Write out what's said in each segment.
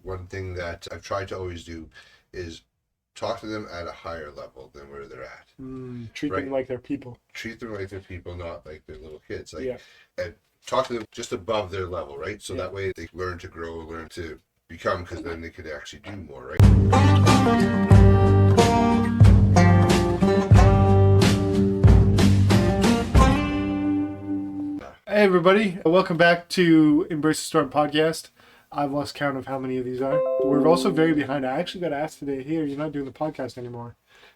one thing that I've tried to always do is talk to them at a higher level than where they're at. Treat them like they're people. Treat them like they're people, not like they're little kids. Yeah. And talk to them just above their level, right? So that way they learn to grow, learn to become, because then they could actually do more, right? Hey everybody, welcome back to Embrace the Storm podcast. I've lost count of how many of these are. We're also very behind. I actually got asked today, hey, you're not doing the podcast anymore,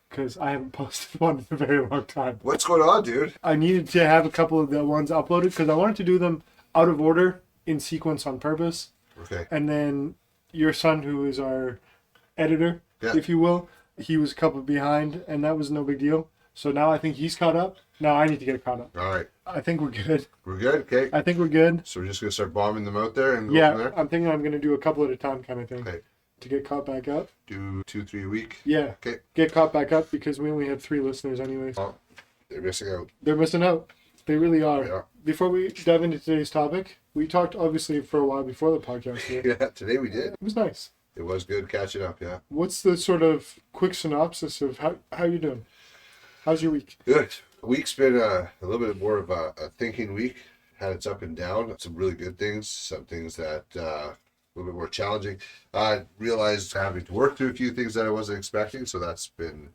because I haven't posted one in a very long time. What's going on, dude? I needed to have a couple of the ones uploaded because I wanted to do them out of order, in sequence on purpose. Okay. And then your son, who is our editor, if you will, he was a couple behind, and that was no big deal. So now I think he's caught up. Now I need to get caught up. All right. I think we're good. We're good? Okay. I think we're good. So we're just going to start bombing them out there and go from there? I'm thinking I'm going to do a couple at a time kind of thing. Okay. To get caught back up. Do 2-3 a week? Yeah. Okay. Get caught back up because we only have 3 listeners anyways. Oh, they're missing out. They're missing out. They really are. Yeah. Before we dive into today's topic, we talked obviously for a while before the podcast here. Yeah, today we did. It was nice. It was good catching up, yeah. What's the sort of quick synopsis of how you doing? How's your week? Good. The week's been a little bit more of a thinking week. Had its up and down. Some really good things. Some things that a little bit more challenging. I realized having to work through a few things that I wasn't expecting. So that's been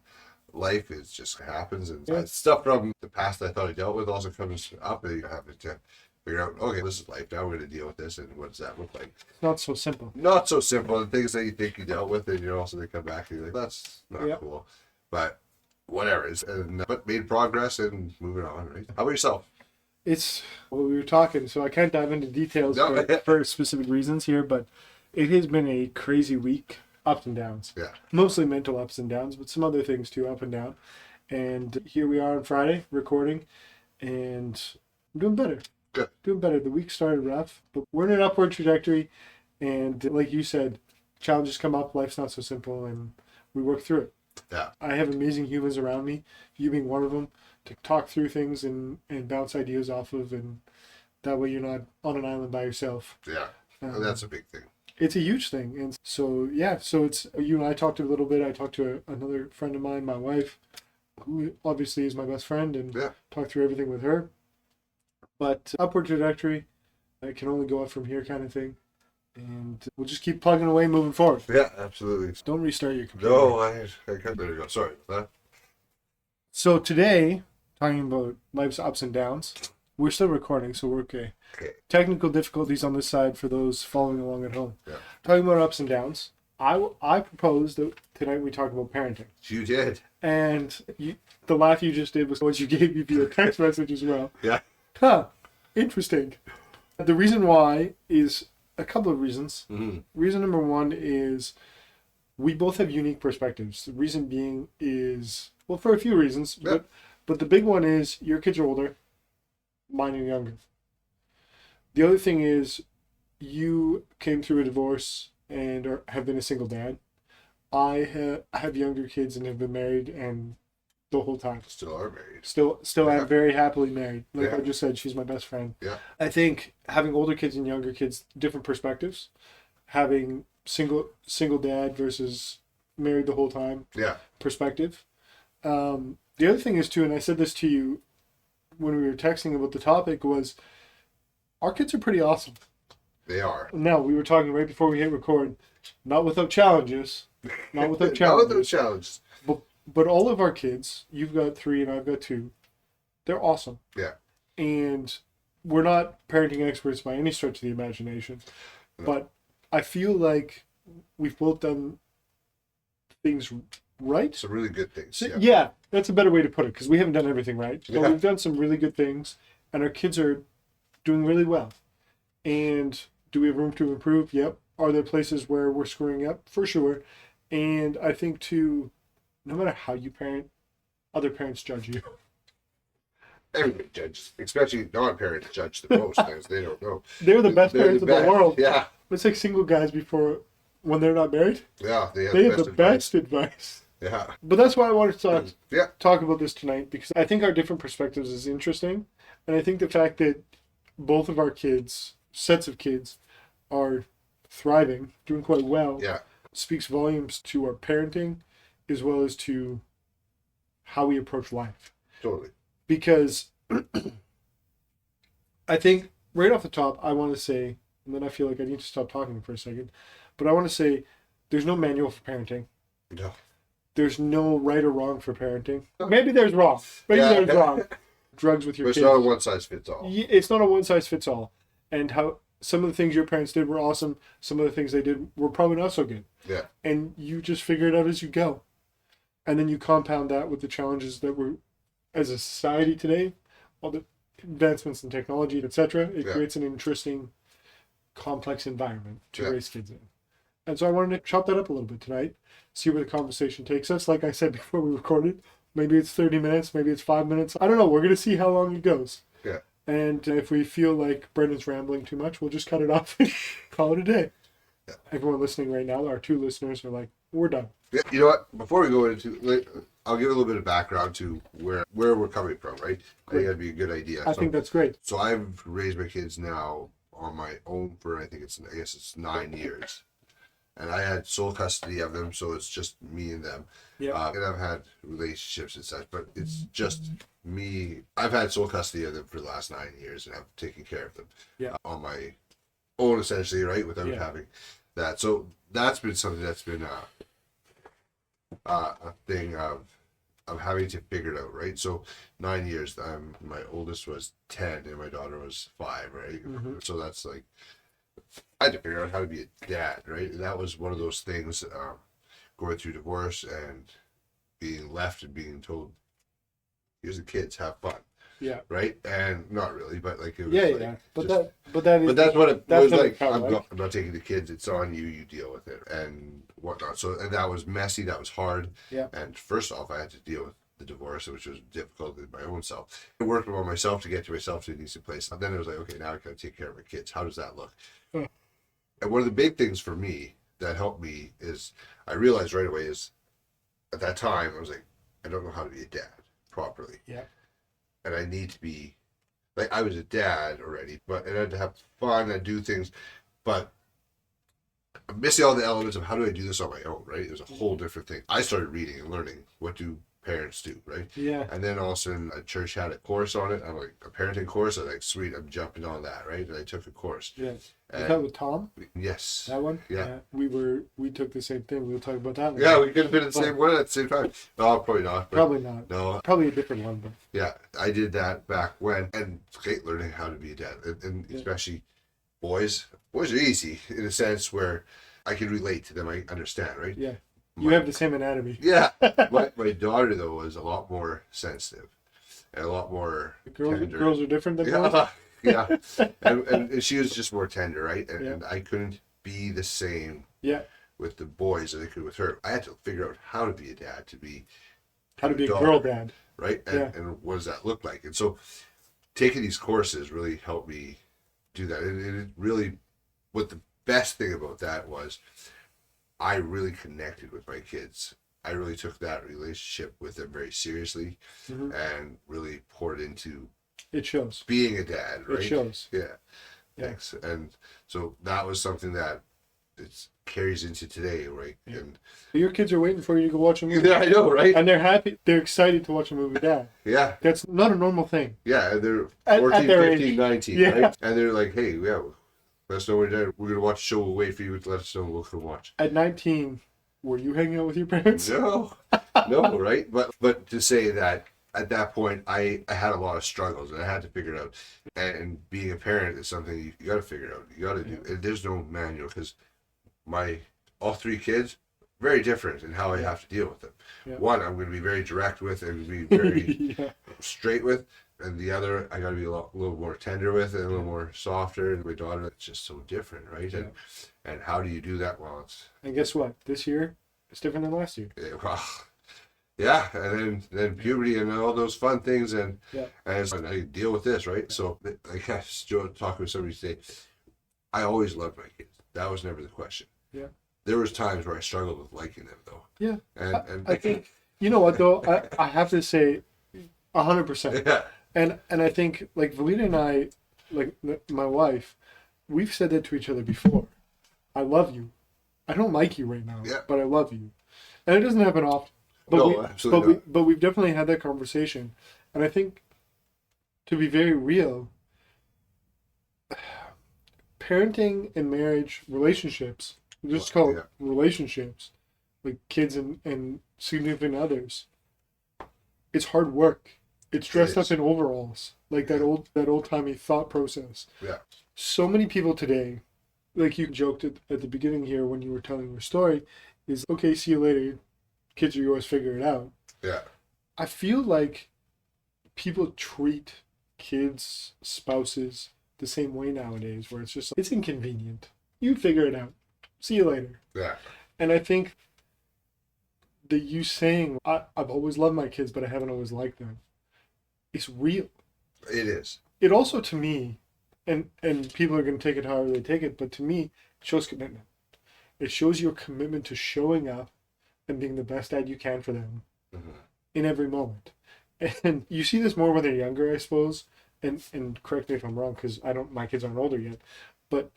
life. It just happens. And stuff from the past that I thought I dealt with also comes up. And you have to figure out, okay, this is life. Now we're going to deal with this. And what does that look like? Not so simple. Not so simple. The things that you think you dealt with, and they come back and you're like, that's not cool. But whatever. But made progress and moving on, right? How about yourself? We were talking, so I can't dive into details for specific reasons here, but it has been a crazy week, ups and downs. Yeah. Mostly mental ups and downs, but some other things too, up and down. And here we are on Friday, recording, and I'm doing better. Good. Doing better. The week started rough, but we're in an upward trajectory, and like you said, challenges come up, life's not so simple, and we work through it. Yeah. I have amazing humans around me, you being one of them, to talk through things and bounce ideas off of, and that way you're not on an island by yourself. Yeah, that's a big thing. It's a huge thing. And so it's you and I talked a little bit. I talked to another friend of mine, my wife, who obviously is my best friend, and talked through everything with her. But upward trajectory, I can only go up from here kind of thing. And we'll just keep plugging away, moving forward. Yeah, absolutely. Don't restart your computer. No, I can't. There you go. Sorry about that. So today, talking about life's ups and downs, we're still recording, so we're okay. Technical difficulties on this side for those following along at home. Yeah. Talking about ups and downs, I proposed that tonight we talk about parenting. You did. And the laugh you just did was what you gave me via text message as well. Yeah. Huh. Interesting. The reason why is a couple of reasons. Mm-hmm. Reason number one is we both have unique perspectives. The reason being is, well, for a few reasons, but the big one is your kids are older, mine are younger. The other thing is you came through a divorce and have been a single dad. I have younger kids and have been married and the whole time. Still are married. Still I'm very happily married. Like I just said, she's my best friend. Yeah. I think having older kids and younger kids, different perspectives. Having single dad versus married the whole time. Yeah. Perspective. The other thing is too, and I said this to you when we were texting about the topic, was our kids are pretty awesome. They are. Now, we were talking right before we hit record, not without challenges. Not without challenges. Not without challenges. But all of our kids, you've got 3 and I've got 2, they're awesome. Yeah. And we're not parenting experts by any stretch of the imagination. No. But I feel like we've both done things right. Some really good things. So, yeah, that's a better way to put it, because we haven't done everything right. But we've done some really good things, and our kids are doing really well. And do we have room to improve? Yep. Are there places where we're screwing up? For sure. And I think, too, no matter how you parent, other parents judge you. Everybody judges, especially non-parents judge the most because they don't know. They're the best parents in the world. Yeah. It's like single guys when they're not married. Yeah, they have the best advice. Yeah. But that's why I wanted to talk about this tonight, because I think our different perspectives is interesting. And I think the fact that both of our kids, sets of kids, are thriving, doing quite well, Yeah. speaks volumes to our parenting as well as to how we approach life. Totally. Because I think right off the top, I want to say, and then I feel like I need to stop talking for a second, but I want to say there's no manual for parenting. No. There's no right or wrong for parenting. Maybe there's wrong. Maybe there's wrong. Drugs with your But kids. it's not a one size fits all. It's not a one size fits all. And how some of the things your parents did were awesome. Some of the things they did were probably not so good. Yeah. And you just figure it out as you go. And then you compound that with the challenges that we're, as a society today, all the advancements in technology, etc. It creates an interesting, complex environment to raise kids in. And so I wanted to chop that up a little bit tonight, see where the conversation takes us. Like I said before we recorded, maybe it's 30 minutes, maybe it's 5 minutes. I don't know. We're going to see how long it goes. Yeah. And if we feel like Brendan's rambling too much, we'll just cut it off and call it a day. Yeah. Everyone listening right now, our 2 listeners are like, we're done. Yeah, you know what? Before we go into, I'll give a little bit of background to where we're coming from, right? I think that'd be a good idea. I think that's great. So I've raised my kids now on my own for, I guess it's 9 years. And I had sole custody of them, so it's just me and them. Yeah. And I've had relationships and such, but it's just me. I've had sole custody of them for the last 9 years, and I've taken care of them on my own, essentially, right, without having that. So that's been something that's been a thing of having to figure it out, right? So 9 years. My oldest was 10, and my daughter was 5, right? Mm-hmm. So that's like, I had to figure out how to be a dad, right? And that was one of those things, going through divorce and being left and being told, here's the kids, have fun. Yeah. Right? And not really, but like it was But just, that's what it was like. I'm not taking the kids, it's on you, you deal with it and whatnot. So, and that was messy, that was hard. Yeah. And first off, I had to deal with the divorce, which was difficult in my own self. I worked on myself to get to myself to a decent place. And then it was like, okay, now I gotta take care of my kids. How does that look? And one of the big things for me that helped me is I realized right away is at that time I was like, I don't know how to be a dad properly. Yeah. And I need to be like, I was a dad already, but and I had to have fun and do things, but I'm missing all the elements of how do I do this on my own, right? It was a whole different thing. I started reading and learning what do parents do, right? Yeah. And then all of a sudden a church had a course on it. I'm like, a parenting course. I'm like, sweet, I'm jumping on that, right? And I took a course. Yeah. Was that with Tom? Yes. That one? Yeah. We took the same thing. We'll talk about that one. Yeah, we could have been in the same one at the same time. No, probably not. Probably not. No. Probably a different one, but yeah, I did that back when, and great learning how to be a dad, and especially boys. Boys are easy in a sense where I can relate to them. I understand, right? Yeah. You have the same anatomy. Yeah. my daughter, though, was a lot more sensitive and a lot more tender. Girls are different than boys? Yeah. And she was just more tender, right? And I couldn't be the same with the boys as I could with her. I had to figure out how to be a dad, how to be a girl dad. Right? And what does that look like? And so taking these courses really helped me do that. And it really, what the best thing about that was, I really connected with my kids. I really took that relationship with them very seriously and really poured into being a dad, right? It shows. Yeah. Thanks. And so that was something that it carries into today, right? Yeah. And your kids are waiting for you to go watch a movie. Yeah, I know, right? And they're happy. They're excited to watch a movie with dad. Yeah. That's not a normal thing. Yeah, and they're 14, at their 15, age. 19, right? And they're like, hey, let us know when you're done. We're going to watch a show. We'll wait for you to let us know. We'll come watch. At 19, were you hanging out with your parents? No, right? But to say that at that point, I had a lot of struggles and I had to figure it out. And being a parent is something you got to figure out. You got to do. And there's no manual because all 3 kids, very different in how I have to deal with them. Yeah. One, I'm going to be very direct with and be very straight with. And the other, I got to be a little more tender with and a little more softer. And my daughter, it's just so different, right? Yeah. And how do you do that? Well, and guess what? This year, it's different than last year. Yeah, and then puberty and all those fun things, and I deal with this, right? So I guess talking with somebody today, I always loved my kids. That was never the question. Yeah. There was times where I struggled with liking them, though. Yeah. And I think, you know what, though? I have to say 100%. Yeah. And I think, like, Valina and I, like, my wife, we've said that to each other before. I love you. I don't like you right now, Yeah. but I love you. And it doesn't happen often. But No, absolutely not. but we've definitely had that conversation. And I think, to be very real, parenting and marriage relationships, just call it Yeah, relationships, like kids and significant others, it's hard work. It's it dressed up is. in overalls, like Yeah. that old timey thought process. Yeah. So many people today, like you joked at the beginning here when you were telling your story, is okay, see you later, kids are yours, figure it out. Yeah. I feel like people treat kids, spouses the same way nowadays, where it's just, it's inconvenient. You figure it out. See you later. Yeah. And I think the you saying, I've always loved my kids, but I haven't always liked them, is real. It is. It also, to me, and people are going to take it however they take it, but to me, it shows commitment. It shows your commitment to showing up and being the best dad you can for them Mm-hmm. in every moment. And you see this more when they're younger, I suppose. And correct me if I'm wrong, because I don't, my kids aren't older yet, but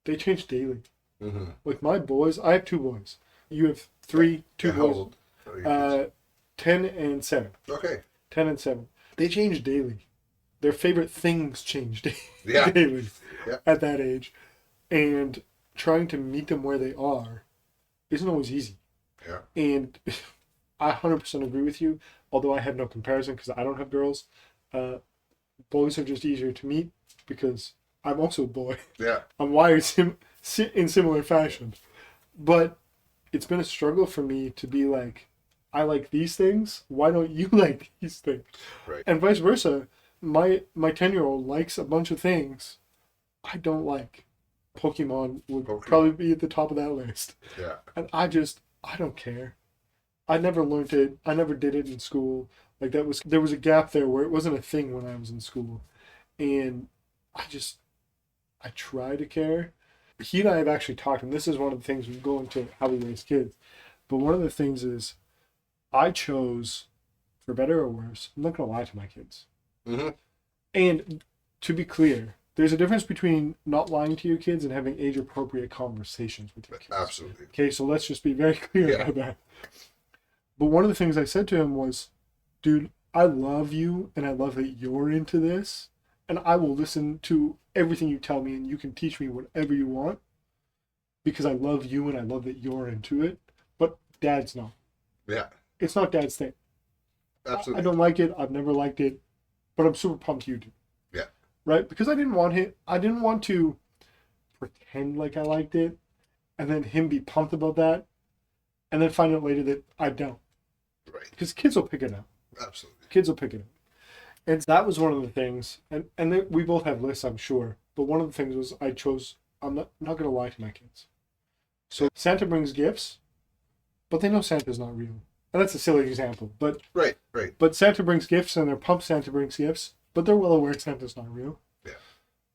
they change daily. Mm-hmm. Like my boys, I have two boys. You have three, two Yeah, how boys. old are your kids? 10 and 7. Okay. 10 and 7. They change daily. Their favorite things change Yeah. daily Yeah. at that age. And trying to meet them where they are isn't always easy. Yeah. And I 100% agree with you, although I have no comparison because I don't have girls. Boys are just easier to meet because I'm also a boy. Yeah. I'm wired in similar fashion. But it's been a struggle for me to be like, I like these things. Why don't you like these things? Right. And vice versa. My 10-year-old likes a bunch of things I don't like. Pokemon would probably be at the top of that list. Yeah. And I don't care. I never learned it. I never did it in school. Like there was a gap there where it wasn't a thing when I was in school. And I try to care. He and I have actually talked, and this is one of the things we go into how we raise kids. But one of the things is I chose, for better or worse, I'm not going to lie to my kids. Mm-hmm. And to be clear, there's a difference between not lying to your kids and having age appropriate conversations with your kids. Absolutely. Okay, so let's just be very clear about that. But one of the things I said to him was, dude, I love you and I love that you're into this. And I will listen to everything you tell me and you can teach me whatever you want because I love you and I love that you're into it. But dad's not. Yeah. It's not dad's thing. Absolutely. I don't like it. I've never liked it. But I'm super pumped you do. Yeah. Right? Because I didn't want to pretend like I liked it and then him be pumped about that and then find out later that I don't. Right. Because kids will pick it up. Absolutely. Kids will pick it up. And that was one of the things, and we both have lists, I'm sure, but one of the things was I'm not going to lie to my kids. So Santa brings gifts, but they know Santa's not real. And that's a silly example, but Right. But Santa brings gifts, and they're pumped Santa brings gifts, but they're well aware Santa's not real. Yeah.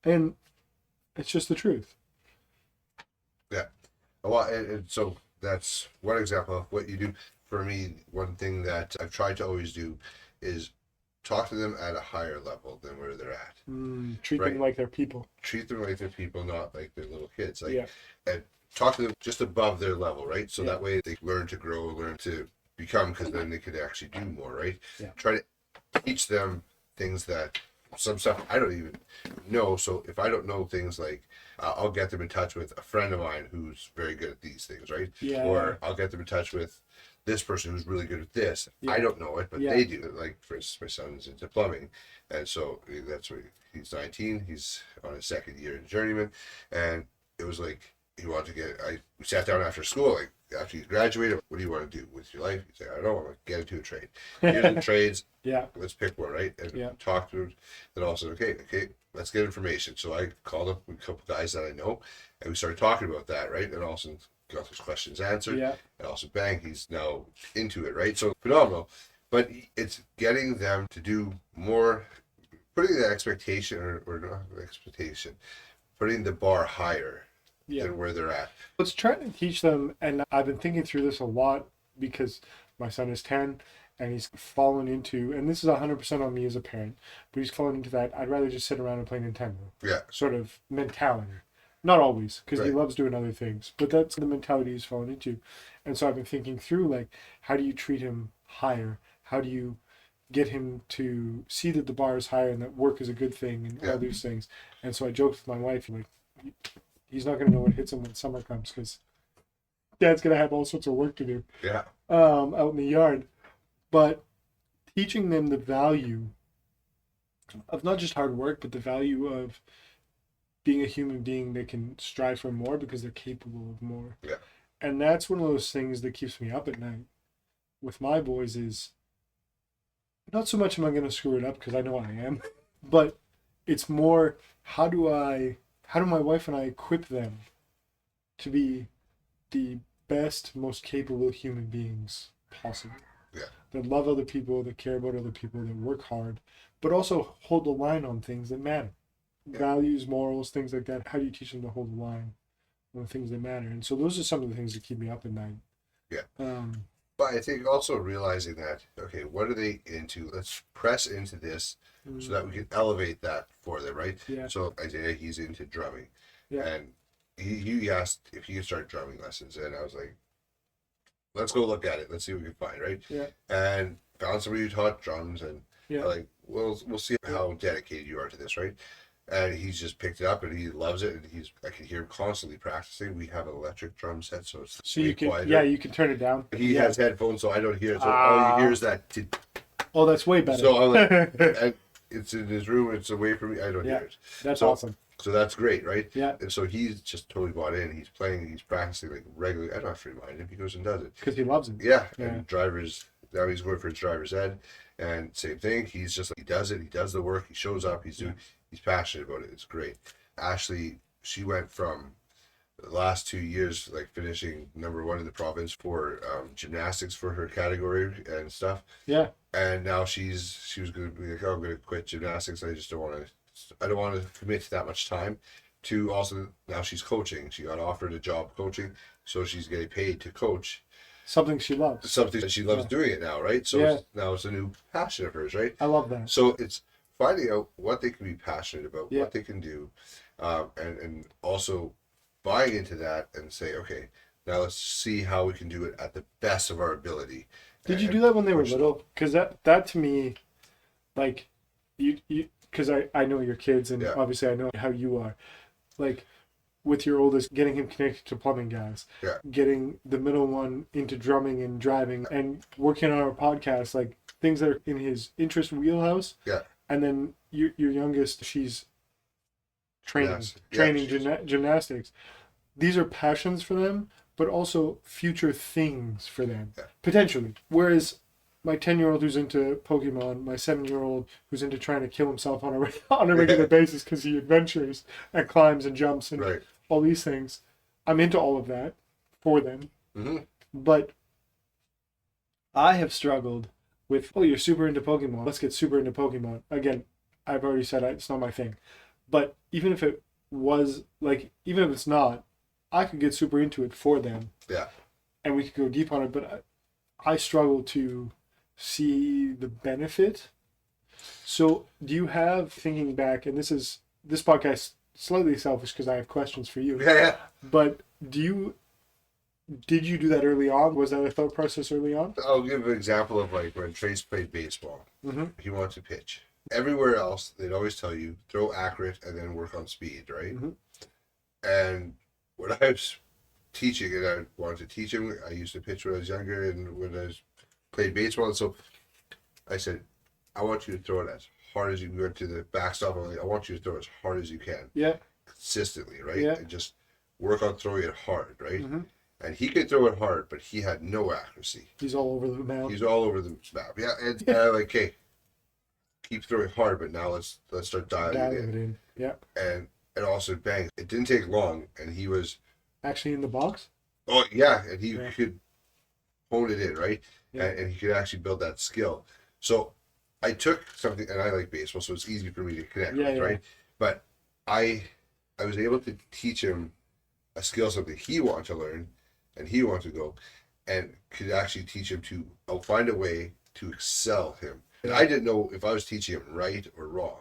And it's just the truth. Yeah. Well, and so that's one example of what you do. For me, one thing that I've tried to always do is talk to them at a higher level than where they're at. Treat them like they're people. Treat them like they're people, not like they're little kids. Like, Yeah. and talk to them just above their level, right? So Yeah. that way they learn to grow, learn to become, because then they could actually do more, right? Yeah. Try to teach them things that some stuff I don't even know. So if I don't know things like, I'll get them in touch with a friend of mine who's very good at these things, right? Yeah. Or I'll get them in touch with this person who's really good at this. Yeah. I don't know it, but Yeah. they do. Like, for instance, my son's into plumbing. And so that's what he's 19. He's on his second year in journeyman. And it was like, he wanted to we sat down after school, like, after you graduated, what do you want to do with your life? He's like, I don't want to get into a trade. Here's the trades. Yeah. Let's pick one, right? And Yeah. talk to him. Then also, okay, let's get information. So I called up a couple guys that I know, and we started talking about that, right? And also got his questions answered. Yeah. And also, bang, he's now into it, right? So phenomenal. But it's getting them to do more, putting the expectation, or not expectation, putting the bar higher than where they're at. Let's try to teach them, and I've been thinking through this a lot because my son is 10 and he's fallen into, and this is 100% on me as a parent, but he's fallen into that I'd rather just sit around and play Nintendo Yeah. sort of mentality. Not always, because he Right. loves doing other things, but that's the mentality he's fallen into. And so I've been thinking through, like, how do you treat him higher? How do you get him to see that the bar is higher and that work is a good thing and Yeah. all these things? And so I joked with my wife, like, he's not going to know what hits him when summer comes because dad's going to have all sorts of work to do Yeah. out in the yard. But teaching them the value of not just hard work, but the value of being a human being that can strive for more because they're capable of more. Yeah. And that's one of those things that keeps me up at night with my boys is not so much am I going to screw it up because I know I am, but it's more how do my wife and I equip them to be the best, most capable human beings possible. Yeah. That love other people, that care about other people, that work hard, but also hold the line on things that matter. Yeah. Values, morals, things like that. How do you teach them to hold the line on the things that matter? And so those are some of the things that keep me up at night. Yeah. Um, But I think also realizing that, okay, what are they into? Let's press into this so that we can elevate that for them, right? Yeah. So Isaiah, he's into drumming. Yeah. And he asked if he could start drumming lessons. And I was like, let's go look at it. Let's see what we can find, right? Yeah. And found somebody who taught drums. And Yeah. like, we'll see how dedicated you are to this, right? And he's just picked it up and he loves it. And I can hear him constantly practicing. We have an electric drum set, so it's So way you can, quieter. yeah, you can turn it down. He Yeah. has headphones, so I don't hear it. So all you hear is that. Oh, that's way better. So I'm like, and it's in his room. It's away from me. I don't Yeah. hear it. That's So- awesome. So that's great, right? Yeah. And so he's just totally bought in. He's playing. He's practicing like regularly. I don't have to remind him. He goes and does it. Because he loves it. Yeah. Yeah. And now he's going for his driver's ed, and same thing. He's just he does it. He does the work. He shows up. He's passionate about it. It's great. Ashley, she went from the last 2 years like finishing #1 in the province for gymnastics for her category and stuff. Yeah. And now she was going to be like, oh, I'm going to quit gymnastics. I don't want to commit to that much time. To also now she's coaching. She got offered a job coaching, so she's getting paid to coach Something she loves. something that she loves Yeah. doing it now, right? So Yeah. now it's a new passion of hers, right? I love that. So it's finding out what they can be passionate about, Yeah. what they can do, and also buying into that and say, okay, now let's see how we can do it at the best of our ability. Did you And do that when they were push little? Because that to me, like, you because I know your kids and Yeah. obviously I know how you are. Like, with your oldest, getting him connected to plumbing guys, Yeah. getting the middle one into drumming and driving, and working on our podcast, like things that are in his interest wheelhouse. Yeah. And then your youngest, she's training, Yes. Yeah, training she's- gymnastics. These are passions for them, but also future things for them, Yeah. potentially. Whereas my 10-year-old who's into Pokemon, my 7-year-old who's into trying to kill himself on a on a regular basis because he adventures and climbs and jumps and Right. all these things. I'm into all of that for them, Mm-hmm. but I have struggled with, oh, you're super into Pokemon. Let's get super into Pokemon. Again, I've already said it's not my thing. But even if it was, like, even if it's not, I could get super into it for them. Yeah. And we could go deep on it, but I struggle to see the benefit. So do you have, thinking back, and this podcast slightly selfish because I have questions for you, Yeah. but did you do that early on? Was that a thought process early on? I'll give an example of like when Trace played baseball. Mm-hmm. He wanted to pitch. Everywhere else, they'd always tell you throw accurate and then work on speed, right? Mhm. And when I was teaching and I wanted to teach him, I used to pitch when I was younger and when I played baseball. And so I said, I want you to throw it as hard as you can. Go to the backstop. I'm like, I want you to throw it as hard as you can, Yeah. consistently, right? Yeah. And just work on throwing it hard, right? Mm-hmm. And he could throw it hard, but he had no accuracy. He's all over the map. He's all over the map. Yeah, and I'm like, okay, keep throwing hard, but now let's start dialing it Dialing in. it in. Yeah. And also bang. It didn't take long, and he was Actually in the box? and he Yeah. could hone it in, right? Yeah. And he could actually build that skill. So I took something, and I like baseball, so it's easy for me to connect Yeah, with, yeah. right? But I was able to teach him a skill, something he wanted to learn, and he wanted to go, and could actually teach him to find a way to excel him. And I didn't know if I was teaching him right or wrong.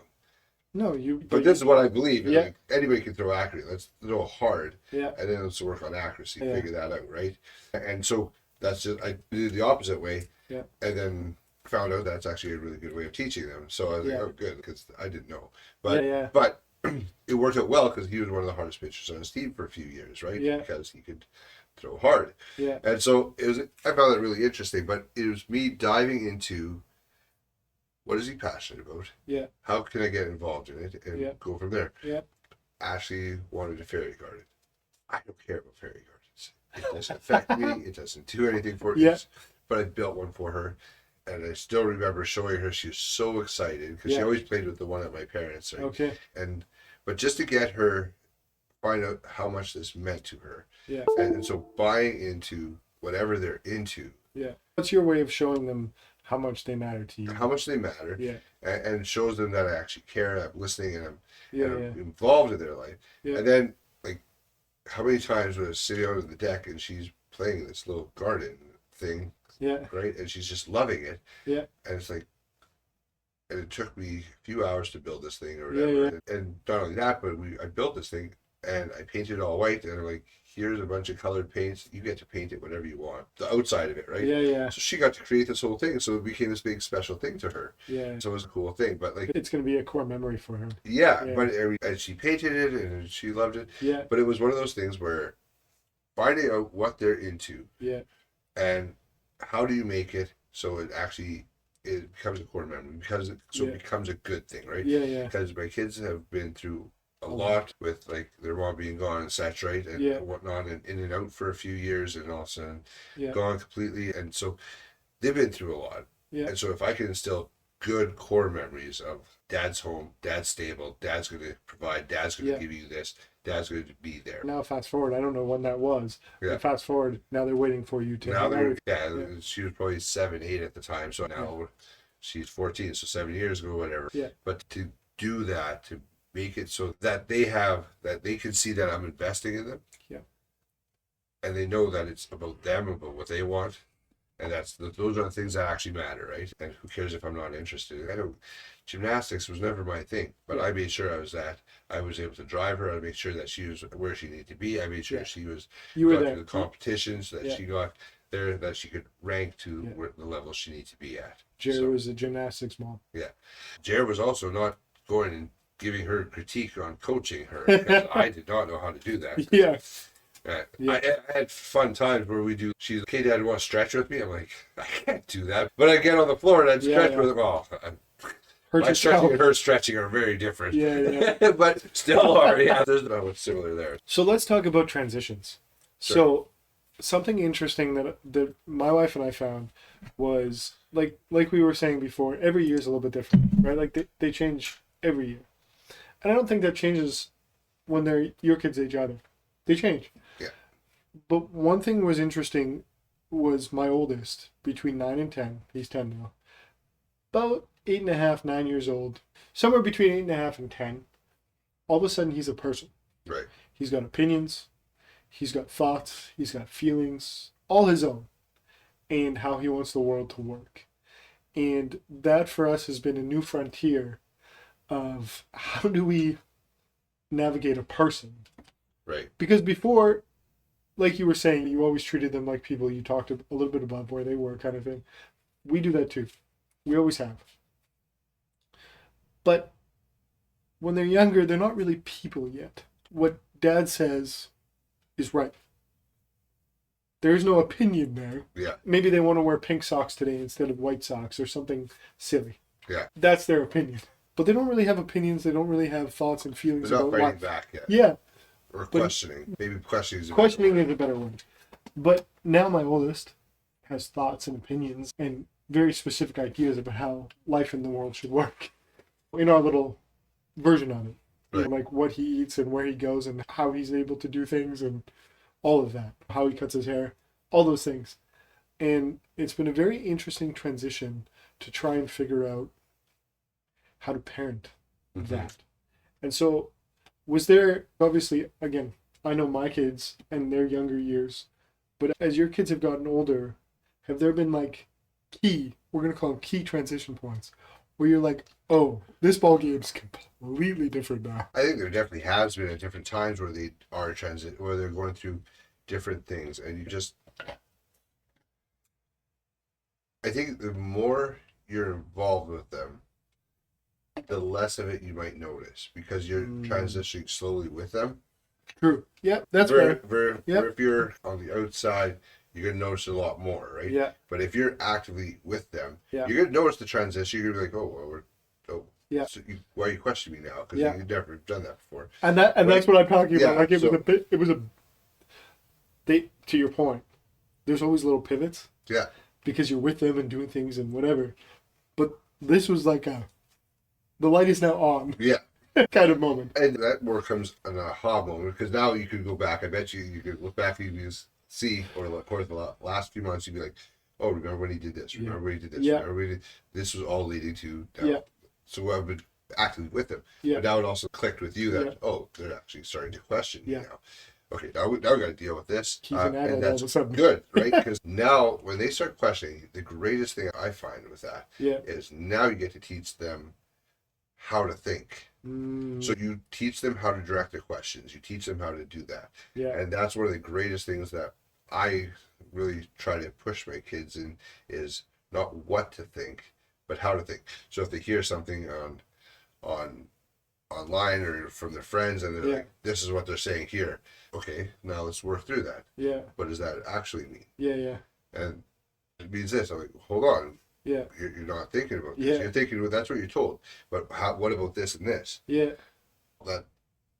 No, you. But this is what I believe. Yeah. Like, anybody can throw accurate. Let's throw hard, Yeah. and then let's work on accuracy. Yeah. Figure that out, right? And so that's just I did the opposite way, Yeah. and then found out that's actually a really good way of teaching them. So I was like, Yeah. oh, good, because I didn't know. Yeah. But it worked out well because he was one of the hardest pitchers on his team for a few years, right? Yeah. Because he could throw hard. Yeah. And so it was. I found that really interesting. But it was me diving into what is he passionate about? Yeah. How can I get involved in it and Yeah. go from there? Yeah. Ashley wanted a fairy garden. I don't care about fairy gardens. It doesn't affect me. It doesn't do anything for me. Yeah. But I built one for her. And I still remember showing her. She was so excited because she Yeah. always played with the one at my parents'. Right? Okay. But just to get her, find out how much this meant to her. Yeah. And so buying into whatever they're into. Yeah. What's your way of showing them how much they matter to you? How much they matter. Yeah. And shows them that I actually care, I'm listening, and Yeah. I'm involved in their life. Yeah. And then, like, how many times was I sitting on the deck and she's playing this little garden thing, Yeah. right? And she's just loving it. Yeah. And it's like, and it took me a few hours to build this thing or Yeah, whatever. And not only that, but I built this thing and I painted it all white. And I'm like, here's a bunch of colored paints. You get to paint it whatever you want. The outside of it, right? Yeah. Yeah. So she got to create this whole thing. So it became this big special thing to her. Yeah. So it was a cool thing. But like, It's gonna be a core memory for her. yeah. Yeah. But and she painted it and she loved it. Yeah. But it was one of those things where finding out what they're into Yeah. and how do you make it so it becomes a core memory it becomes a good thing, right? Yeah. Yeah. Because my kids have been through a lot with like their mom being gone and such, right, and Yeah. whatnot, and in and out for a few years, and all of a sudden Yeah. gone completely, and so they've been through a lot. Yeah. And so if I can instill good core memories of dad's home, dad's stable, dad's going to provide, dad's going to Yeah. give you this, dad's going to be there. Now fast forward, I don't know when that was. Yeah. But fast forward, now they're waiting for you to. Now hang out they're, with- yeah, she was probably 7, 8 at the time, so now she's 14, so 7 years ago, whatever. Yeah. But to do that, to make it so that they can see that I'm investing in them. Yeah. And they know that it's about them, about what they want. And those are the things that actually matter, right? And who cares if I'm not interested? Gymnastics was never my thing, but I made sure I was able to drive her. I made sure that she was where she needed to be. I made sure she was You were got there. to the competitions, that she got there, that she could rank to where the level she needed to be at. Jerry was a gymnastics mom. Yeah. Jared was also not going and giving her critique on coaching her, because I did not know how to do that. Yeah. I had fun times where she's, okay, Dad, want to stretch with me? I'm like, I can't do that. But I get on the floor and I'd stretch with her. Well, my stretching and her stretching are very different. Yeah. But still are, yeah. There's not much similar there. So let's talk about transitions. Sure. So something interesting that my wife and I found was like we were saying before, every year is a little bit different, right? Like they change every year. And I don't think that changes when they're your kids' age either. They change. Yeah. But one thing was interesting was my oldest, between 9 and 10, he's 10 now, about 8.5, 9 years old, somewhere between 8.5 and 10, all of a sudden he's a person. Right. He's got opinions, he's got thoughts, he's got feelings, all his own, and how he wants the world to work. And that for us has been a new frontier of how do we navigate a person. Right. Because before, like you were saying, you always treated them like people you talked a little bit above where they were, kind of thing. We do that too. We always have. But when they're younger, they're not really people yet. What Dad says is right. There's no opinion there. Yeah. Maybe they want to wear pink socks today instead of white socks or something silly. Yeah. That's their opinion. But they don't really have opinions. They don't really have thoughts and feelings They're not about fighting life. back yet. Yeah. Or questioning. Maybe questioning is Questioning is a better word. But now my oldest has thoughts and opinions and very specific ideas about how life in the world should work. In our little version of it. Right. You know, like what he eats and where he goes and how he's able to do things and all of that. How he cuts his hair. All those things. And it's been a very interesting transition to try and figure out how to parent that. And so was there, obviously, again, I know my kids and their younger years, but as your kids have gotten older, have there been like we're going to call them key transition points, where you're like, oh, this ball game's completely different now. I think there definitely has been at different times where they are transit, where they're going through different things, and you just. I think the more you're involved with them, the less of it you might notice because you're transitioning slowly with them. True. Yeah, that's fair. Where Yep. if you're on the outside, you're gonna notice a lot more, right? Yeah. But if you're actively with them, Yeah. you're gonna notice the transition. You're gonna be like, oh, well, yeah. So why are you questioning me now? Because Yeah. you've never done that before. And that's what I'm talking about. Yeah, Like it was a. They, to your point, there's always little pivots. Yeah. Because you're with them and doing things and whatever, but this was like the light is now on. Yeah. Kind of moment. And that more comes an aha moment because now you could go back. I bet you could look back and you see, or of course, the last few months, you'd be like, oh, remember when he did this? Remember when he did this? Yeah. Remember when he did... This was all leading to now. Yeah. So I've been actively with them. Yeah. But now it also clicked with you that, Yeah. oh, they're actually starting to question me Yeah. now. Okay, now we got to deal with this. Keep an adult and all that's of a sudden. good, right? Because now when they start questioning, the greatest thing I find with that is now you get to teach them how to think. So you teach them how to direct their questions. You teach them how to do that. Yeah. And that's one of the greatest things that I really try to push my kids in is not what to think, but how to think. So if they hear something on online or from their friends and they're like, this is what they're saying here. Okay, now let's work through that. Yeah. What does that actually mean? Yeah. And it means this. I'm like, hold on. Yeah. You're not thinking about this. Yeah. You're thinking, well, that's what you're told. But what about this and this? Yeah. And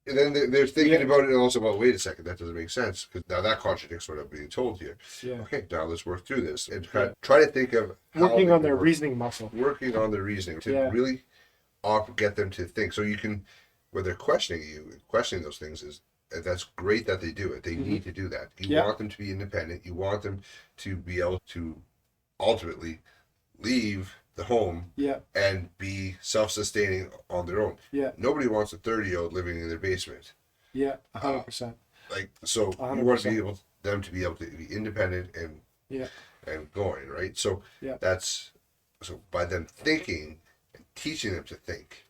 then they're thinking about it also about, wait a second, that doesn't make sense. Because now that contradicts what I'm being told here. Yeah. Okay, now let's work through this. And try to think of how working on their reasoning muscle. Working on the reasoning to really get them to think. So you can, when they're questioning you, questioning those things that's great that they do it. They need to do that. You want them to be independent. You want them to be able to ultimately leave the home and be self-sustaining on their own. Yeah. Nobody wants a 30-year-old living in their basement. Yeah, 100%. So 100%. you want to be them to be able to be independent and going, right? So so by them thinking and teaching them to think,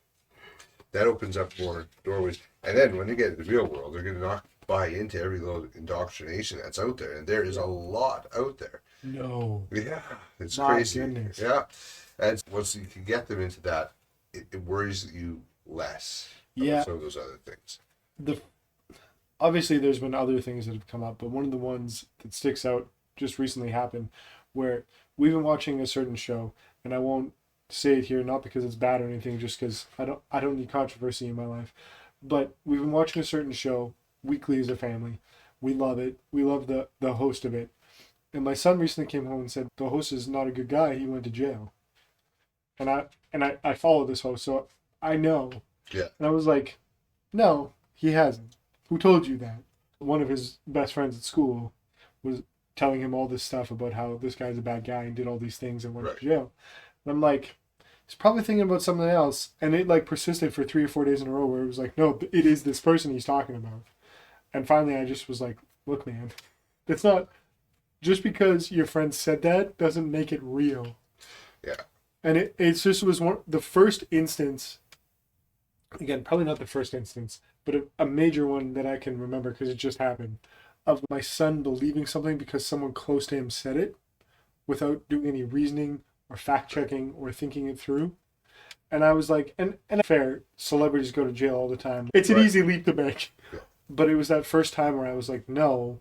that opens up more doorways. And then when they get into the real world, they're going to not buy into every little indoctrination that's out there. And there is a lot out there. No. Yeah, it's My crazy. goodness. Yeah. And once you can get them into that, it worries you less about some of those other things. Obviously, there's been other things that have come up, but one of the ones that sticks out just recently happened where we've been watching a certain show, and I won't say it here, not because it's bad or anything, just because I don't need controversy in my life. But we've been watching a certain show weekly as a family. We love it. We love the host of it. And my son recently came home and said, the host is not a good guy. He went to jail. And I follow this host, so I know. Yeah. And I was like, no, he hasn't. Who told you that? One of his best friends at school was telling him all this stuff about how this guy's a bad guy and did all these things and went to jail. And I'm like, he's probably thinking about something else. And it like persisted for 3 or 4 days in a row where it was like, no, it is this person he's talking about. And finally I just was like, look, man, it's not, just because your friend said that doesn't make it real. Yeah. And it's just was the first instance, again, probably not the first instance, but a major one that I can remember because it just happened, of my son believing something because someone close to him said it without doing any reasoning or fact checking or thinking it through. And I was like, and fair, celebrities go to jail all the time. It's an easy leap to make. Yeah. But it was that first time where I was like, no,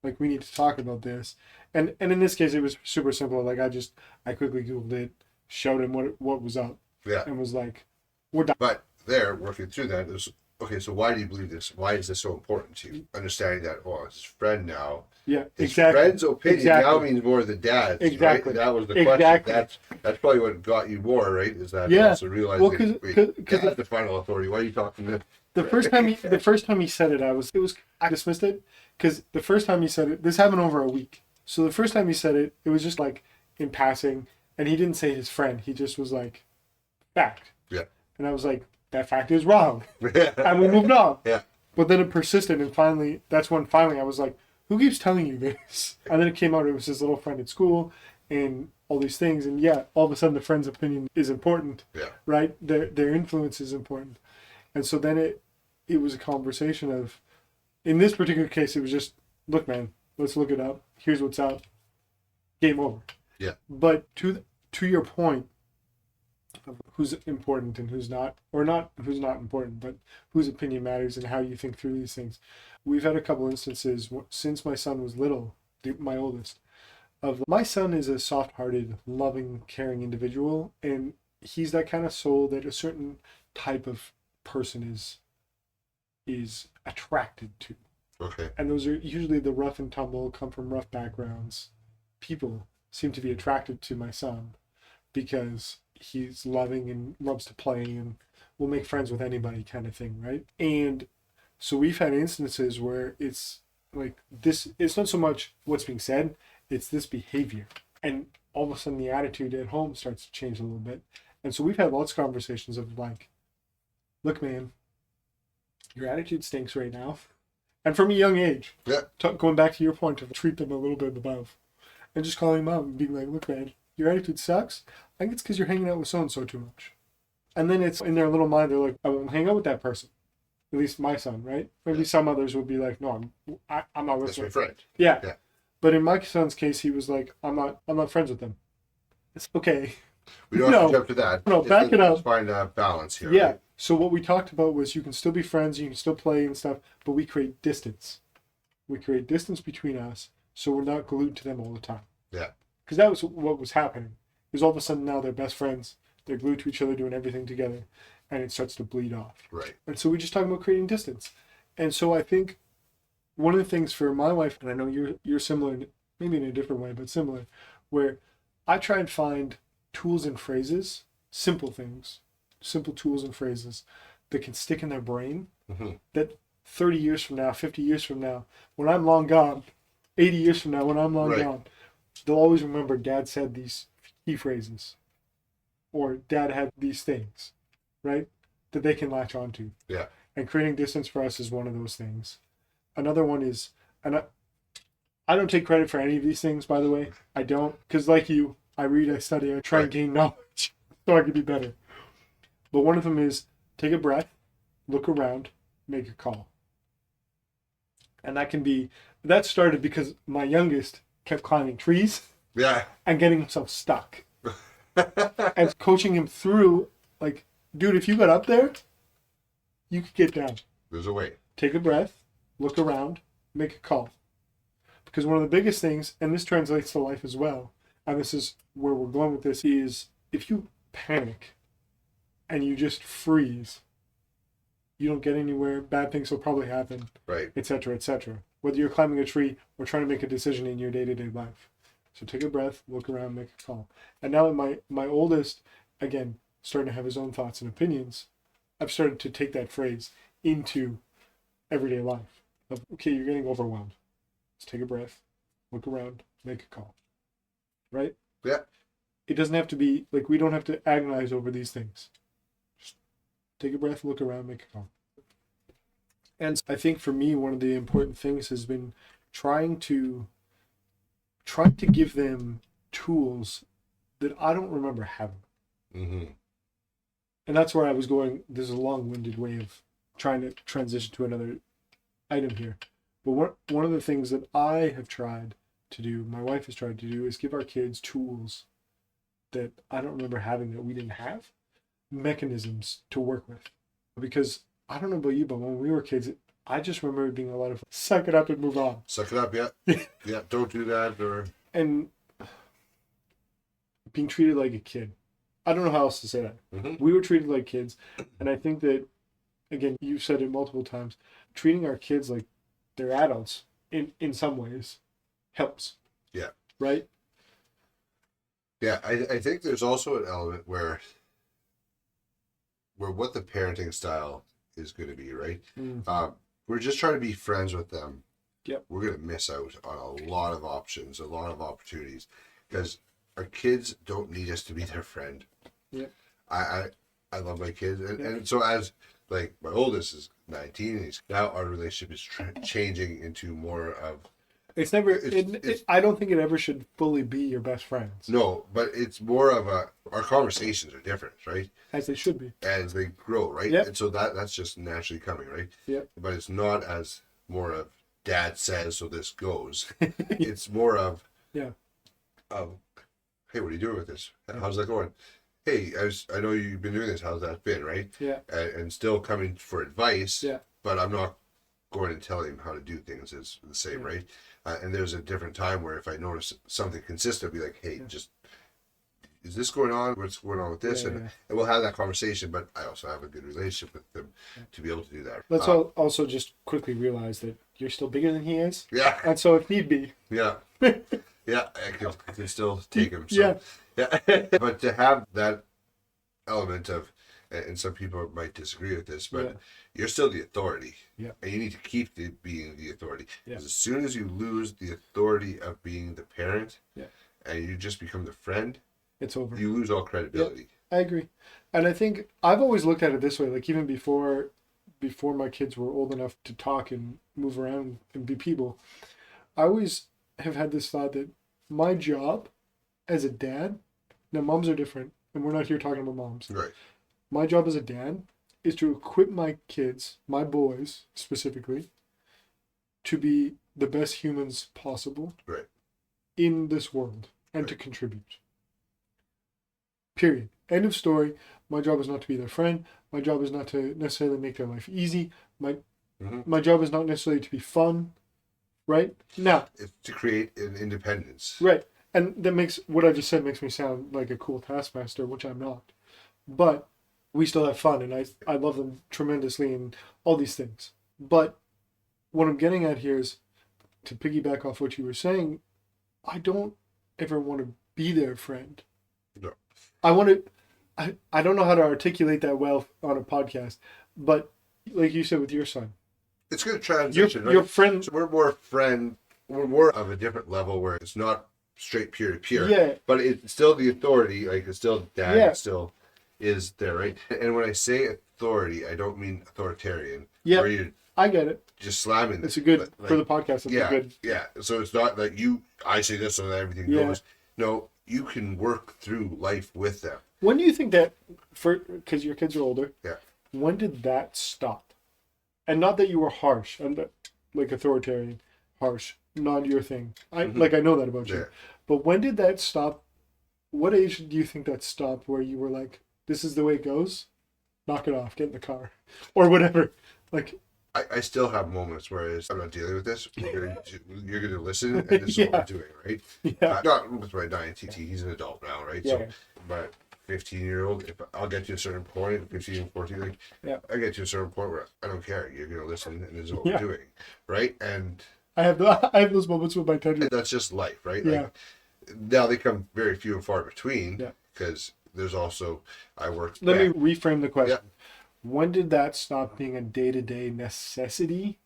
like we need to talk about this. And in this case, it was super simple. Like I quickly Googled it, showed him what was up. Yeah. And was like, we're done. But there, working through that, it was, okay, so why do you believe this? Why is this so important to you? Understanding that, it's his friend now. Yeah, His exactly. friend's opinion now means more than dad's, Exactly. right? That was the question. Exactly. That's probably what got you more, right? Is that also realizing, that's the final authority. Why are you talking to the first time he said it, I dismissed it because the first time he said it, this happened over a week. So the first time he said it, it was just like in passing, and he didn't say his friend. He just was like, fact. Yeah. And I was like, that fact is wrong. And we moved on. Yeah. But then it persisted, and finally I was like, who keeps telling you this? And then it came out, it was his little friend at school, and all these things. And yeah, all of a sudden the friend's opinion is important, Yeah. right? Their influence is important. And so then it was a conversation of, in this particular case, it was just, look, man, let's look it up. Here's what's up. Game over. Yeah. But to your point of who's important and who's not, or not who's not important, but whose opinion matters and how you think through these things. We've had a couple instances since my son was little, my oldest, of my son is a soft-hearted, loving, caring individual, and he's that kind of soul that a certain type of person is attracted to. Okay. And those are usually the rough and tumble, come from rough backgrounds. People seem to be attracted to my son because he's loving and loves to play and will make friends with anybody kind of thing, right? And so we've had instances where it's like this, it's not so much what's being said, it's this behavior. And all of a sudden the attitude at home starts to change a little bit. And so we've had lots of conversations of like, look, man, your attitude stinks right now. And from a young age, Yeah. Going back to your point of treat them a little bit above and just calling them out and being like, look, man, your attitude sucks. I think it's because you're hanging out with so-and-so too much. And then it's in their little mind, they're like, I won't hang out with that person. At least my son, right? Maybe some others would be like, no, I'm not with That's them. my friend. Yeah. Yeah. But in my son's case, he was like, I'm not friends with them. It's okay. We don't have to jump to that. No, back it up. Let's find a balance here. Yeah. Right? So what we talked about was you can still be friends, you can still play and stuff, but we create distance. We create distance between us, so we're not glued to them all the time. Yeah. Because that was what was happening. Is all of a sudden now they're best friends, they're glued to each other, doing everything together, and it starts to bleed off. Right. And so we just talking about creating distance. And so I think one of the things for my wife, and I know you're similar, maybe in a different way, but similar, where I try and find tools and phrases, simple things, simple tools and phrases that can stick in their brain, that 30 years from now, 50 years from now, when I'm long gone, 80 years from now, when I'm long gone, they'll always remember Dad said these key phrases, or Dad had these things, right? That they can latch onto. Yeah. And creating distance for us is one of those things. Another one is, and I don't take credit for any of these things, by the way. I don't, because like you, I read, I study, I try and gain knowledge so I can be better. But one of them is take a breath, look around, make a call. And that started because my youngest kept climbing trees and getting himself stuck. And coaching him through, like, dude, if you got up there, you could get down. There's a way. Take a breath, look around, make a call. Because one of the biggest things, and this translates to life as well, and this is where we're going with this, is if you panic and you just freeze, you don't get anywhere, bad things will probably happen, right, etc., etc. Whether you're climbing a tree or trying to make a decision in your day-to-day life. So take a breath, look around, make a call. And now that my oldest, again, starting to have his own thoughts and opinions, I've started to take that phrase into everyday life. Of, okay, you're getting overwhelmed. Let's take a breath, look around, make a call. Right? Yeah. It doesn't have to be, like, we don't have to agonize over these things. Just take a breath, look around, make a call. And I think for me, one of the important things has been trying to give them tools that I don't remember having. Mm-hmm. And that's where I was going. There's a long-winded way of trying to transition to another item here. But one of the things that I have tried to do, my wife has tried to do, is give our kids tools that I don't remember having, that we didn't have, mechanisms to work with. Because I don't know about you, but when we were kids, I just remember it being a lot of suck it up and move on. Suck it up, yeah. Yeah, don't do that. And being treated like a kid. I don't know how else to say that. Mm-hmm. We were treated like kids. And I think that, again, you've said it multiple times, treating our kids like they're adults in some ways helps. Yeah. Right? Yeah, I think there's also an element where what the parenting style is going to be, right? We're just trying to be friends with them. Yep. We're going to miss out on a lot of options, a lot of opportunities, because our kids don't need us to be their friend. Yep. I love my kids, and so as like my oldest is 19, and now our relationship is changing into more of It's never. It's I don't think it ever should fully be your best friends, no, but it's more of our conversations are different, right? as they should be. As they grow, right? Yep. And so that's just naturally coming, right? Yep. But it's not as more of dad says so this goes. It's more of Yeah. of hey, what are you doing with this? How's that going? Hey, I know you've been doing this. How's that been, right? Yeah. And still coming for advice. Yeah. But I'm not going and telling him how to do things is the same, Yeah. right? And there's a different time where if I notice something consistent, I'll be like, hey, Yeah. just is this going on? What's going on with this? Yeah, and, yeah. and we'll have that conversation. But I also have a good relationship with them to be able to do that. Let's also just quickly realize that you're still bigger than he is, Yeah, and so if need be, yeah, yeah. I can still take him. So, Yeah. yeah. But to have that element of, and some people might disagree with this, but Yeah. you're still the authority. Yeah. And you need to keep being the authority. Yeah. Because as soon as you lose the authority of being the parent, Yeah. and you just become the friend, it's over. you lose all credibility. I agree, and I think I've always looked at it this way. Like even before my kids were old enough to talk and move around and be people, I always have had this thought that my job as a dad. Now moms are different, and we're not here talking about moms. Right. My job as a dad is to equip my kids, my boys specifically, to be the best humans possible Right. in this world and to Right. contribute. Period. End of story. My job is not to be their friend. My job is not to necessarily make their life easy. My job is not necessarily to be fun. Right? Now, It's to create an independence. right. And that makes what I just said makes me sound like a cool taskmaster, which I'm not. But we still have fun, and I love them tremendously and all these things. But what I'm getting at here is to piggyback off what you were saying, I don't ever want to be their friend. No. I want to, I don't know how to articulate that well on a podcast, but like you said with your son, It's going to transition, your right? friend, So we're more of a different level where it's not straight peer to peer. Yeah. But it's still the authority, like it's still dad, Yeah. it still is there, right? And when I say authority, I don't mean authoritarian. Yeah. Where you're I get it. just slamming. It's a good, like, for the podcast, it's yeah, a good. yeah. So it's not like I say this and everything Yeah. goes. No, you can work through life with them. When do you think that, because your kids are older, Yeah. when did that stop? And not that you were harsh, and like authoritarian, harsh, not your thing. I know that about you. Yeah. But when did that stop? What age do you think that stopped where you were like, this is the way it goes? Knock it off, get in the car. Or whatever. Like, I still have moments where I'm not dealing with this. You're gonna listen, and this is what Yeah. we're doing, right? yeah. Not with my 9TT, he's an adult now, right? Yeah. So, but 15-year-old, if I'll get to a certain point, 15, 14, like, Yeah. I get to a certain point where I don't care. You're gonna listen, and this is what Yeah. we're doing, right? And I have those moments with my 10-year-old. that's just life, right? Yeah. Like, now they come very few and far between, Yeah. because there's also I work. Let back. me reframe the question. Yeah. When did that stop being a day-to-day necessity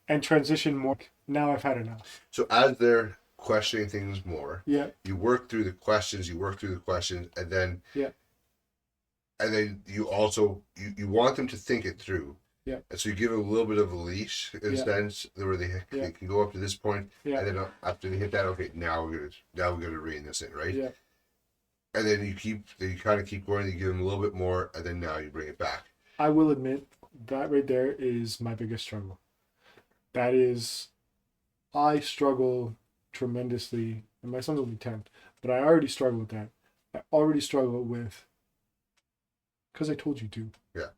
and transition more? Now I've had enough. So as they're questioning things more, Yeah. you work through the questions, and then Yeah. and then you also you want them to think it through. Yeah. And so you give them a little bit of a leash in a Yeah. sense where they Yeah. can go up to this point, Yeah. and then after they hit that, okay, now we're gonna rein this in, right? Yeah. And then you kind of keep going. You give them a little bit more, and then now you bring it back. I will admit that right there is my biggest struggle. That is, I struggle tremendously, and my son's only 10, but I already struggle with that. I already struggle with, because I told you to. Yeah.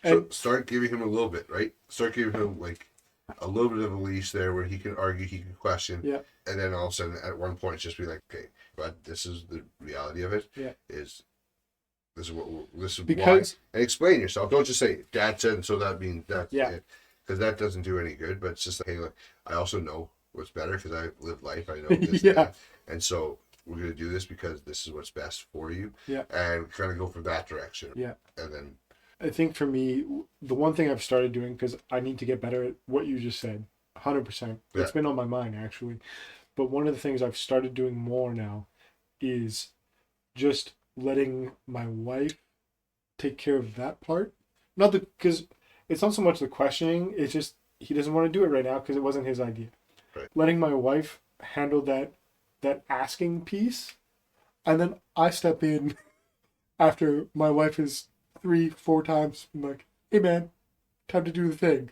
And So start giving him a little bit, right? Start giving him like a little bit of a leash there where he can argue, he can question, yeah, and then all of a sudden at one point just be like, okay, but this is the reality of it. Yeah. Is this is what this is Because- why, and explain yourself. Don't just say dad said, and so that means that. Yeah. Because that doesn't do any good. But it's just like, hey, look, I also know what's better because I live life. I know this, Yeah. and that. And so we're gonna do this because this is what's best for you. Yeah. And kind of go from that direction. Yeah. And then I think for me, the one thing I've started doing, because I need to get better at what you just said, 100%. Yeah. It's been on my mind, actually. But one of the things I've started doing more now is just letting my wife take care of that part. Not because it's not so much the questioning, it's just he doesn't want to do it right now because it wasn't his idea. Right. letting my wife handle that asking piece, and then I step in after my wife is 3, 4 times been like, "Hey man, time to do the thing,"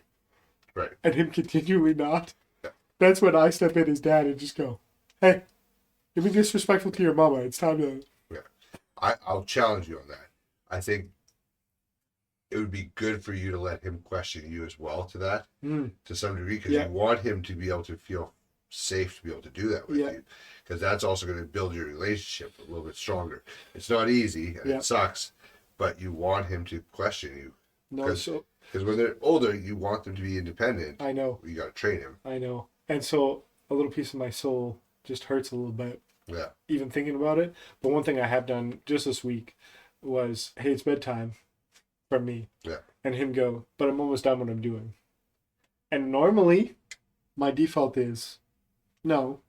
Right. and him continually not. Yeah. That's when I step in as dad and just go, "Hey, you're being disrespectful to your mama. It's time to." Yeah. I'll challenge you on that. I think it would be good for you to let him question you as well to some degree, because Yeah. you want him to be able to feel safe to be able to do that with Yeah. you, because that's also going to build your relationship a little bit stronger. It's not easy and Yeah. it sucks, but you want him to question you, No, so because when they're older, you want them to be independent. I know, You got to train him. I know, and so a little piece of my soul just hurts a little bit Yeah. even thinking about it. But one thing I have done just this week was, "Hey, it's bedtime," from me, Yeah. and him go, "But I'm almost done what I'm doing." And normally, my default is, "No,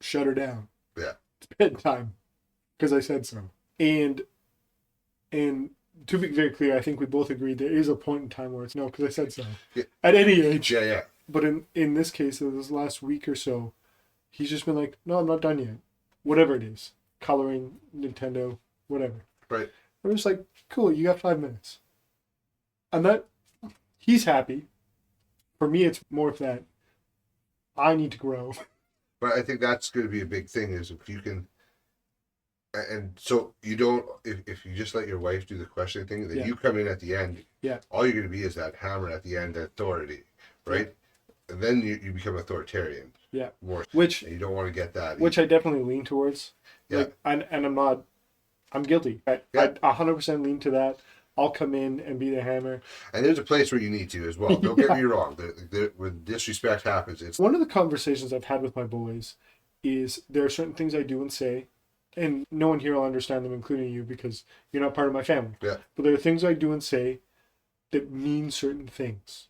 shut her down. Yeah. It's bedtime," because I said so. And to be very clear, I think we both agree there is a point in time where it's no, because I said so. Yeah. At any age. Yeah. Yeah. But in this case, in this last week or so, he's just been like, "No, I'm not done yet." Whatever it is, coloring, Nintendo, whatever. Right. I'm just like, "Cool, you got 5 minutes," and that he's happy. For me, it's more of that I need to grow. But I think that's going to be a big thing, is if you can, and so you don't, if you just let your wife do the questioning thing, then Yeah. you come in at the end. Yeah. All you're going to be is that hammer at the end, that authority, right? And then you become authoritarian. Yeah. More. Which And you don't want to get that. I definitely lean towards. Yeah. Like, and I'm not. I'm guilty. I 100% lean to that. I'll come in and be the hammer. And there's a place where you need to as well. Don't get me wrong. When disrespect happens, it's One of the conversations I've had with my boys is there are certain things I do and say, and no one here will understand them, including you, because you're not part of my family. Yeah. But there are things I do and say that mean certain things.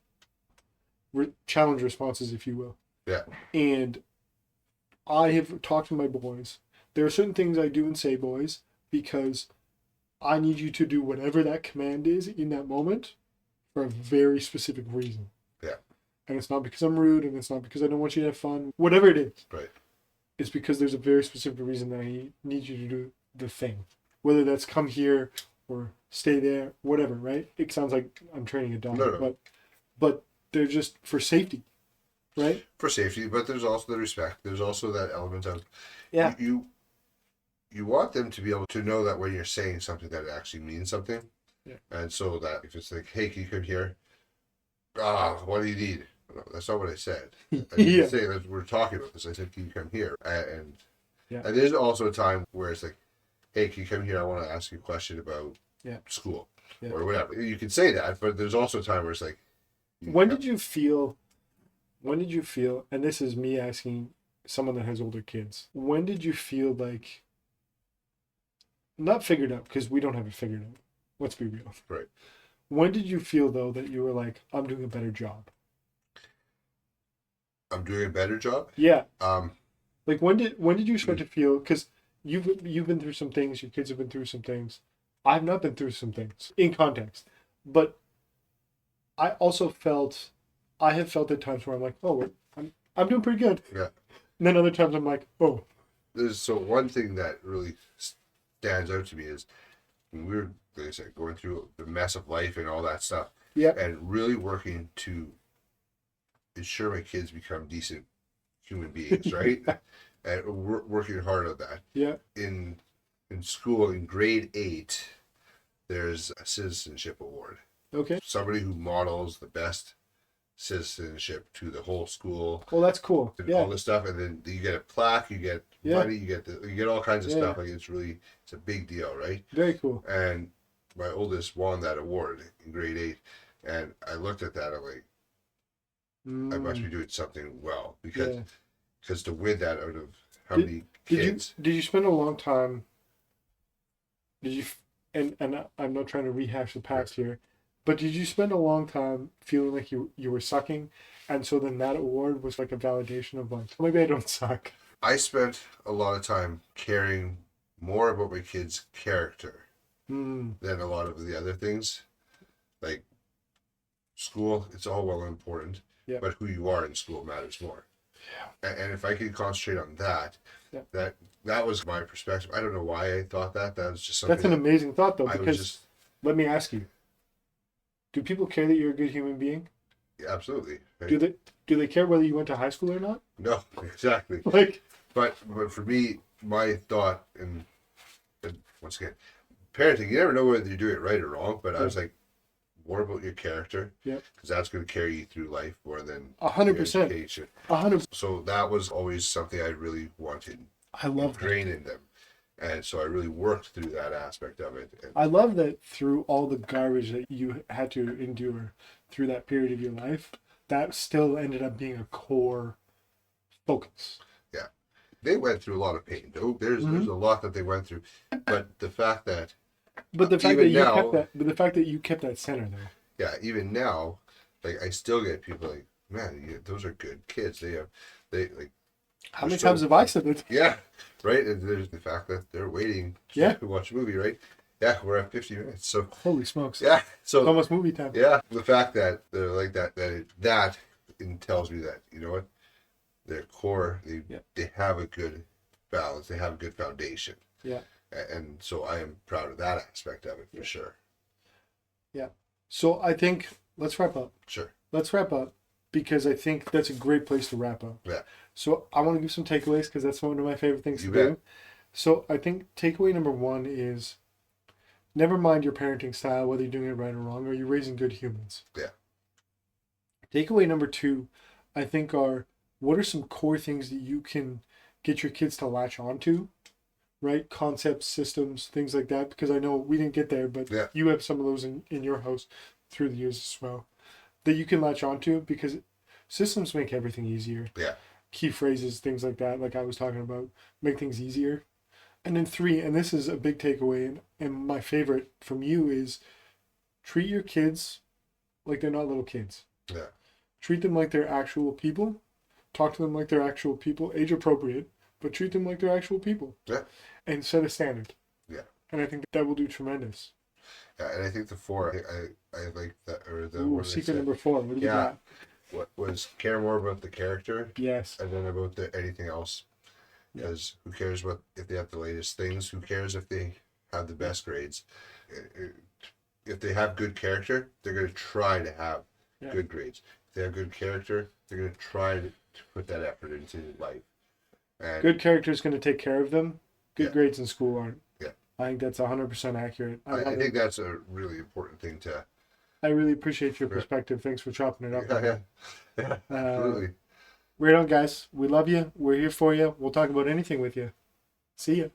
Challenge responses, if you will. Yeah. And I have talked to my boys. There are certain things I do and say, boys, because I need you to do whatever that command is in that moment for a very specific reason. Yeah. And it's not because I'm rude, and it's not because I don't want you to have fun. Whatever it is. Right. It's because there's a very specific reason that I need you to do the thing. Whether that's come here or stay there, whatever, right? It sounds like I'm training a dog. No. But they're just for safety, right? For safety, but there's also the respect. There's also that element of Yeah. You want them to be able to know that when you're saying something that it actually means something. Yeah. And so that if it's like, "Hey, can you come here?" What do you need? No, that's not what I said. I didn't say that we're talking about this. I said, "Can you come here?" And there's also a time where it's like, "Hey, can you come here? I want to ask you a question about school or whatever." You can say that, but there's also a time where it's like, When did you feel, and this is me asking someone that has older kids, when did you feel like, not figured out, because we don't have it figured out, let's be real. Right. When did you feel, though, that you were like, I'm doing a better job? I'm doing a better job? Yeah. Um, Like, when did you start to feel, because you've been through some things, your kids have been through some things, I've not been through some things, in context, but I have felt at times where I'm like, oh, I'm doing pretty good. Yeah. And then other times I'm like, oh. So one thing that really stands out to me is when we were, like I said, going through the mess of life and all that stuff. Yeah. And really working to ensure my kids become decent human beings, right? And we're working hard on that. Yeah. In school, in grade 8, there's a citizenship award. Okay. Somebody who models the best citizenship to the whole school. Well, that's cool. And Yeah. all this stuff, and then you get a plaque, you get money, you get all kinds of stuff. Like it's a big deal, right? Very cool. And my oldest won that award in grade 8, and I looked at that. I'm like, I must be doing something well, because to win that out of how many kids? Did you spend a long time? Did you? And I'm not trying to rehash the past here, but did you spend a long time feeling like you were sucking, and so then that award was like a validation of like, maybe I don't suck. I spent a lot of time caring more about my kids' character than a lot of the other things. Like school, it's all well and important, but who you are in school matters more. And if I could concentrate on that, Yeah. that was my perspective. I don't know why I thought that. That was just something That's an that amazing thought, though, I was because just let me ask you: do people care that you're a good human being? yeah, absolutely right? Do they care whether you went to high school or not? No, exactly. Like, But for me, my thought and once again, parenting, you never know whether you're doing it right or wrong. But I was like, more about your character, Yep. because that's going to carry you through life more than 100%, education. 100%. So that was always something I really wanted I love that. ingrained in them, and so I really worked through that aspect of it. And I love that through all the garbage that you had to endure through that period of your life, that still ended up being a core focus. they went through a lot of pain. There's a lot that they went through, but the fact that But the fact even that you now, kept that, but the fact that you kept that center there. yeah, even now, like I still get people like, man, those are good kids. They like. How they're many still- times have I said that? Yeah, right. And there's the fact that they're waiting Yeah. to watch a movie, right? Yeah, we're at 50 minutes. So Holy smokes! yeah, It's so almost movie time. yeah, the fact that they're like that tells me that you know what, their core they have a good balance. They have a good foundation. Yeah. And so I am proud of that aspect of it for sure. Yeah. So I think let's wrap up. Sure. Let's wrap up because I think that's a great place to wrap up. Yeah. So I want to give some takeaways because that's one of my favorite things You to do. bet. So I think takeaway number one is never mind your parenting style, whether you're doing it right or wrong, or you're raising good humans. Yeah. Takeaway number two, I think, are what are some core things that you can get your kids to latch onto, right? Concepts, systems, things like that. Because I know we didn't get there, but Yeah. you have some of those in your house through the years as well that you can latch onto because systems make everything easier. Yeah. Key phrases, things like that, like I was talking about, make things easier. And then three, and this is a big takeaway, and my favorite from you is treat your kids like they're not little kids. Yeah. Treat them like they're actual people. Talk to them like they're actual people, age appropriate, but treat them like they're actual people. Yeah. And set a standard. Yeah. And I think that will do tremendous. Yeah, and I think the four I like that or the Ooh, one they secret said, number four. What do we yeah. got? What was care more about the character Yes. and then about anything else. Because who cares what if they have the latest things? Who cares if they have the best grades? If they have good character, they're going to try to have good grades. If they have good character, they're going to try to put that effort into life. And Good character is going to take care of them. Good Yeah. grades in school aren't. Yeah. I think that's 100% accurate. I think that's a really important thing to. I really appreciate your perspective. Thanks for chopping it up. Yeah, absolutely. Right on, guys. We love you. We're here for you. We'll talk about anything with you. See ya.